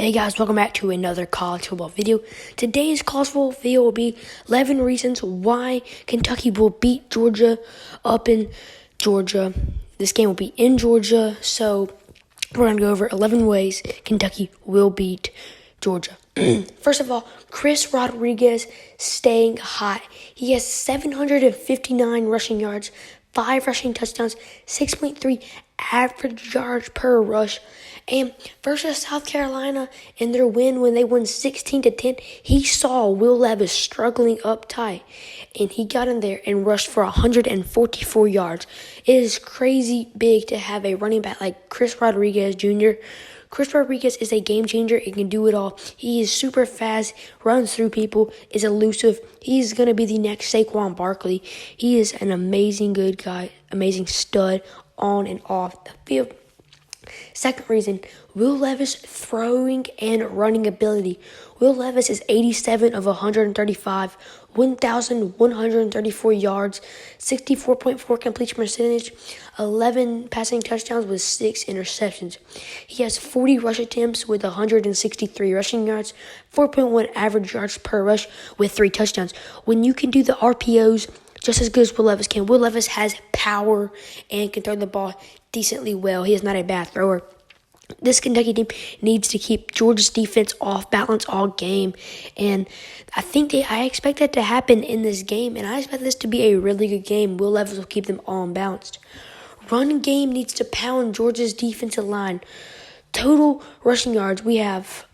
Hey guys, welcome back to another college football video. Today's college football video will be 11 reasons why Kentucky will beat Georgia up in Georgia. This game will be in Georgia, so we're going to go over 11 ways Kentucky will beat Georgia. First of all, Chris Rodriguez staying hot. He has 759 rushing yards, 5 rushing touchdowns, 6.3 average yards per rush. And versus South Carolina in their win when they won 16-10, he saw Will Levis struggling up tight, and he got in there and rushed for 144 yards. It is crazy big to have a running back like Chris Rodriguez Jr. Chris Rodriguez is a game changer. He can do it all. He is super fast, runs through people, is elusive. He's going to be the next Saquon Barkley. He is an amazing good guy, amazing stud on and off the field. Second reason, Will Levis throwing and running ability. Will Levis is 87 of 135, 1,134 yards, 64.4 completion percentage, 11 passing touchdowns with 6 interceptions. He has 40 rush attempts with 163 rushing yards, 4.1 average yards per rush with 3 touchdowns. When you can do the RPOs just as good as Will Levis can, Will Levis has power and can throw the ball decently well. He is not a bad thrower. This Kentucky team needs to keep Georgia's defense off balance all game, and I expect that to happen in this game, and I expect this to be a really good game. Will Levis will keep them all unbalanced. Run game needs to pound Georgia's defensive line. Total rushing yards, we have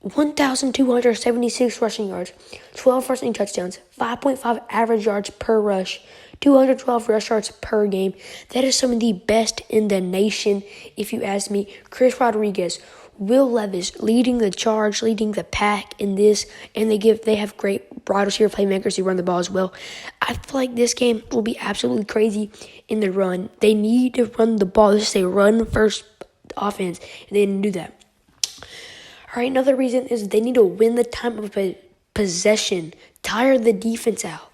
1,276 rushing yards, 12 rushing touchdowns, 5.5 average yards per rush, 212 rush yards per game. That is some of the best in the nation, if you ask me. Chris Rodriguez, Will Levis leading the charge, leading the pack in this, and they have great wide receiver playmakers who run the ball as well. I feel like this game will be absolutely crazy in the run. They need to run the ball. This is a run-first offense, and they didn't do that. All right, another reason is they need to win the time of possession, tire the defense out.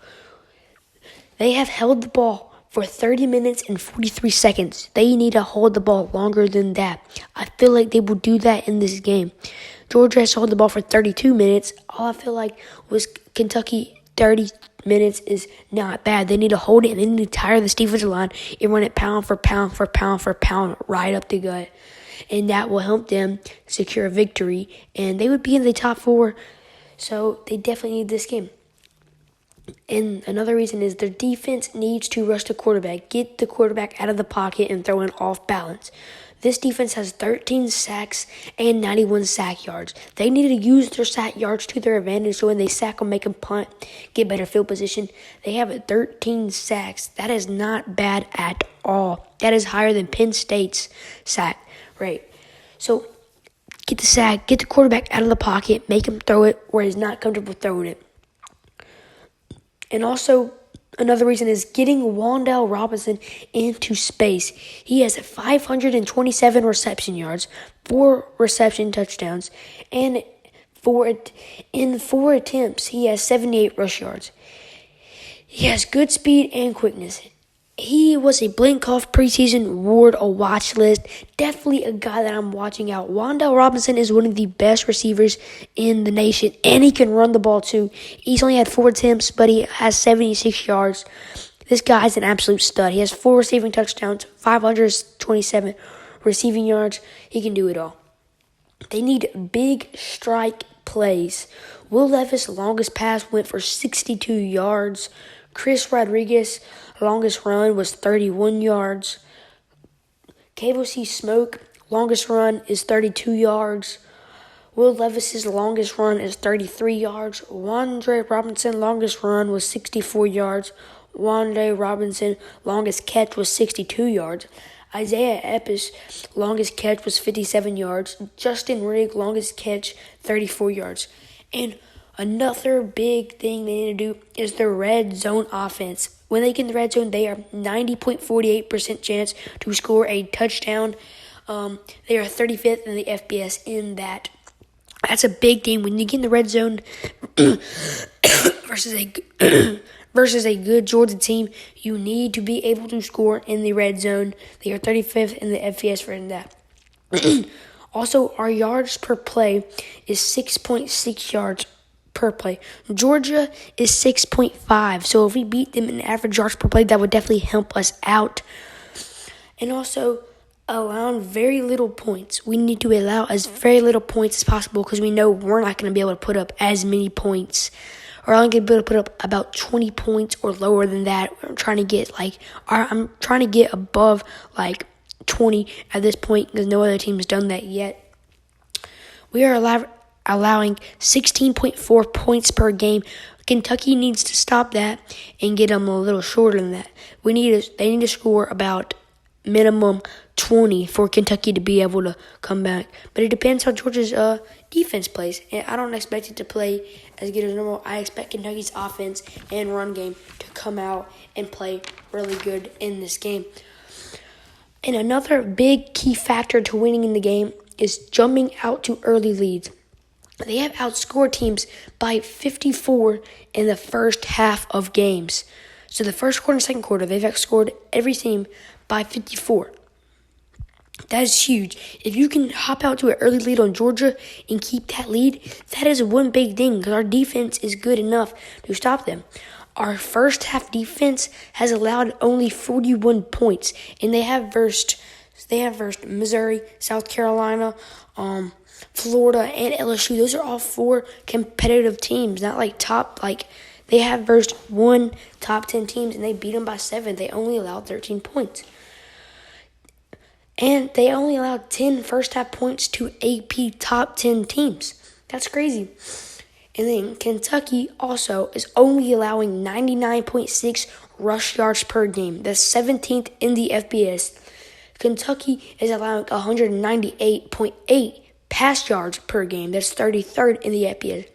They have held the ball for 30 minutes and 43 seconds. They need to hold the ball longer than that. I feel like they will do that in this game. Georgia has held the ball for 32 minutes. All I feel like was Kentucky 30 minutes is not bad. They need to hold it, and they need to tire this defensive line and run it pound for pound for pound for pound right up the gut. And that will help them secure a victory, and they would be in the top 4. So they definitely need this game. And another reason is their defense needs to rush the quarterback, get the quarterback out of the pocket, and throw it off balance. This defense has 13 sacks and 91 sack yards. They need to use their sack yards to their advantage, so when they sack them, make them punt, get better field position. They have 13 sacks. That is not bad at all. That is higher than Penn State's sack rate. So get the sack, get the quarterback out of the pocket, make him throw it where he's not comfortable throwing it. And also, another reason is getting Wan'Dale Robinson into space. He has 527 reception yards, 4 reception touchdowns, and in 4 attempts, he has 78 rush yards. He has good speed and quickness. He was a Blinkoff preseason award, a watch list. Definitely a guy that I'm watching out. Wan'Dale Robinson is one of the best receivers in the nation, and he can run the ball too. He's only had 4 attempts, but he has 76 yards. This guy is an absolute stud. He has 4 receiving touchdowns, 527 receiving yards. He can do it all. They need big strike plays. Will Levis' longest pass went for 62 yards. Chris Rodriguez' longest run was 31 yards. KC Smoke, longest run is 32 yards. Will Levis' longest run is 33 yards. Wan'Dale Robinson, longest run was 64 yards. Wan'Dale Robinson, longest catch was 62 yards. Isaiah Epps, longest catch was 57 yards. Justin Rigg, longest catch, 34 yards. And another big thing they need to do is the red zone offense. When they get in the red zone, they are 90.48% chance to score a touchdown. They are 35th in the FBS in that. That's a big thing. When you get in the red zone versus a good Georgia team, you need to be able to score in the red zone. They are 35th in the FBS for that. Also, our yards per play is 6.6 yards per play. Georgia is 6.5. So if we beat them in average yards per play, that would definitely help us out. And also, allowing very little points. We need to allow as very little points as possible because we know we're not going to be able to put up as many points. Or I'm going to be able to put up about 20 points or lower than that. I'm trying to get above 20 at this point because no other team has done that yet. We are allowing 16.4 points per game. Kentucky needs to stop that and get them a little shorter than that. They need to score about minimum 20 for Kentucky to be able to come back. But it depends how Georgia's defense plays. And I don't expect it to play as good as normal. I expect Kentucky's offense and run game to come out and play really good in this game. And another big key factor to winning in the game is jumping out to early leads. They have outscored teams by 54 in the first half of games. So the first quarter and second quarter, they've outscored every team by 54. That is huge. If you can hop out to an early lead on Georgia and keep that lead, that is one big thing because our defense is good enough to stop them. Our first half defense has allowed only 41 points, and they have versed Missouri, South Carolina, Florida, and LSU. Those are all 4 competitive teams, not they have versed 1 top 10 teams, and they beat them by 7. They only allowed 13 points. And they only allowed 10 first-half points to AP top 10 teams. That's crazy. And then Kentucky also is only allowing 99.6 rush yards per game. That's 17th in the FBS. Kentucky is allowing 198.8 pass yards per game. That's 33rd in the FBS.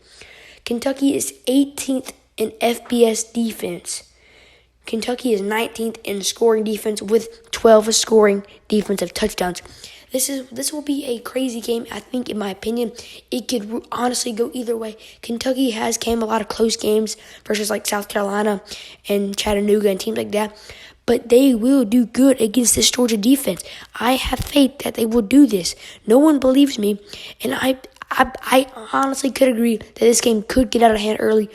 Kentucky is 18th in FBS defense. Kentucky is 19th in scoring defense with 12 scoring defensive touchdowns. This will be a crazy game. I think, in my opinion, it could honestly go either way. Kentucky has came a lot of close games versus South Carolina and Chattanooga and teams like that. But they will do good against this Georgia defense. I have faith that they will do this. No one believes me, and I honestly could agree that this game could get out of hand early.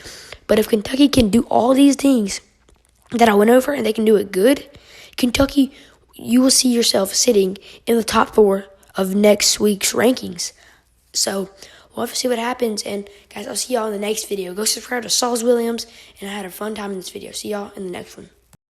But if Kentucky can do all these things that I went over and they can do it good, Kentucky, you will see yourself sitting in the top 4 of next week's rankings. So we'll have to see what happens. And guys, I'll see y'all in the next video. Go subscribe to Sauls Williams, and I had a fun time in this video. See y'all in the next one.